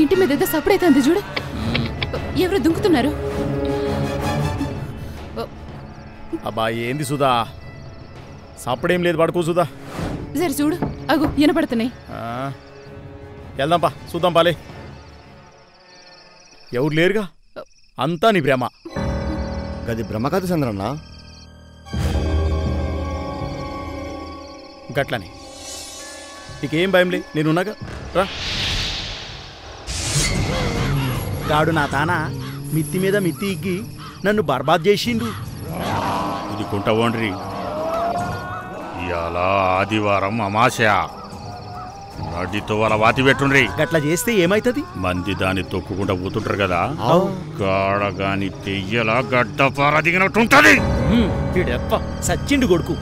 ఇంటి మీద ఏదో సప్పుడైతుంది చూడు. ఎవరో దుంకుతున్నారు. అబ్బా ఏంది సుధా, సప్పుడేం లేదు, పడుకో సుధా. సరే చూడు, అగు వినపడుతున్నాయి. వెళ్దాంపా, చూద్దాం పాలే. ఎవరు లేరుగా, అంతా నీ భ్రమ. గది భ్రమ కాదు చంద్రన్న. గట్లని నీకేం భయంలే, నేనున్నాగా, రా. గాడు నా తానా మిత్తి మీద మిత్తి ఇగ్గి నన్ను బర్బాద్ చేసిండు. ఇది కుంటవండ్రి, ఇవాళ ఆదివారం అమాస్య, నడితో వాళ్ళ వాతి పెట్టుండ్రి. గట్లా చేస్తే ఏమైతుంది? మంది దాన్ని తొక్కుకుంటా పోతుంటారు కదా, గాడగాని తెయ్యలా గడ్డపార దిగినట్టుంటది. సచ్చిండు కొడుకు.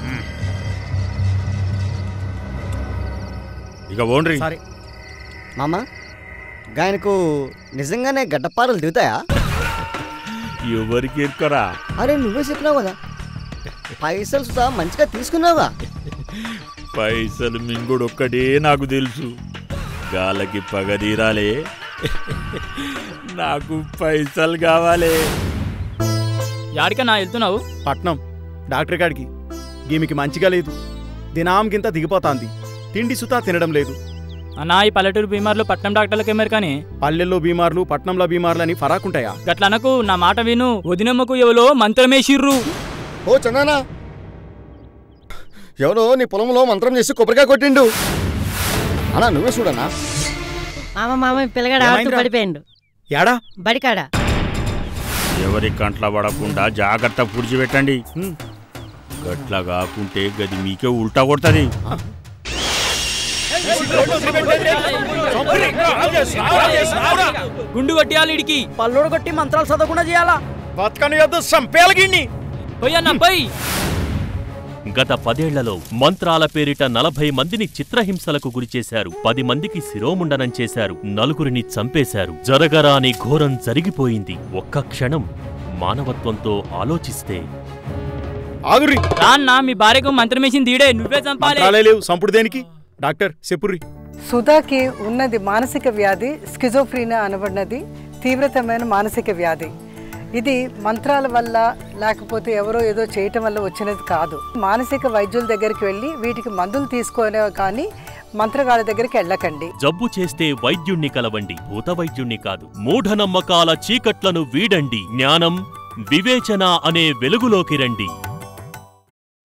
ఇక ఓండ్రి. సరే మామ, గాయనకు నిజంగానే గడ్డపారలు దిగుతాయా? ఎవరికి ఎక్కరా? అరే నువ్వే చెప్పినావు కదా, పైసలు సుధా మంచిగా తీసుకున్నావా? పైసలు మింగుడు ఒక్కడే నాకు తెలుసు, గాలకి పగ తీరాలే. నాకు పైసలు కావాలి. యాడికన్నా వెళ్తున్నావు? పట్నం డాక్టర్ కాడికి. గీమికి మంచిగా లేదు, దినాంకింత దిగిపోతాంది, తిండి సుతా తినడం లేదు. అన్నా, ఈ పల్లెటూరు బీమార్లు పట్నం డాక్టర్లకు ఏమారు కానీ పల్లెల్లో బీమార్లు పట్నంలో బీమార్లు అని ఫరాకుంటాయా? గట్లనకు, నా మాట విను. వదినమ్మకు ఎవరో మంత్రమేసిర్రు. ఓ చందనా, ఎవరో నీ పొలంలో మంత్రం చేసి కొబ్బరికాయ కొట్టిండు అన్నా, నువ్వే చూడన్నా. మామ పిల్లగాడు ఆడుతూ పడిపోయిండు. యాడా? బడికాడా. ఎవరి కంట్ల పడకుండా జాగ్రత్త పుడిచిపెట్టండి. గట్లా కాకుంటే గది మీకే ఉల్టా కొడుతుంది. గుండు కొట్టియాలి, ఇడికి పల్లోడు కొట్టి మంత్రాలు చదవకుండా చేయాలా? బతకని యొద్దు, సంపేలగిన్ని. పోయన్నా పోయి. గత 10 ఏళ్లలో మంత్రాల పేరిట 40 మందిని చిత్రహింసలకు గురిచేశారు. 10 మందికి శిరోముండనం చేశారు. 4గురిని చంపేశారు. జరగరాని ఘోరం జరిగిపోయింది. ఒక్క క్షణం మానవత్వంతో ఆలోచిస్తే. ఆగురి. రాన్నా, మీ భార్యకు మంత్రమేసింది తీడే, నువ్వే చంపాలి. లేవు, సంపుడు దేనికి? డాక్టర్ చెప్పుర్రి. సుధాకి ఉన్నది మానసిక వ్యాధి, స్కిజోఫ్రీనియా అనబడినది తీవ్రతమైన మానసిక వ్యాధి. ఇది మంత్రాల వల్ల లేకపోతే ఎవరో ఏదో చేయటం వల్ల వచ్చినది కాదు. మానసిక వైద్యుల దగ్గరికి వెళ్ళి వీటికి మందులు తీసుకోనే కానీ మంత్రగాళ్ళ దగ్గరికి వెళ్ళకండి. జబ్బు చేస్తే వైద్యుణ్ణి కలవండి, భూత వైద్యుణ్ణి కాదు. మూఢనమ్మకాల చీకట్లను వీడండి, జ్ఞానం వివేచన అనే వెలుగులోకి రండి.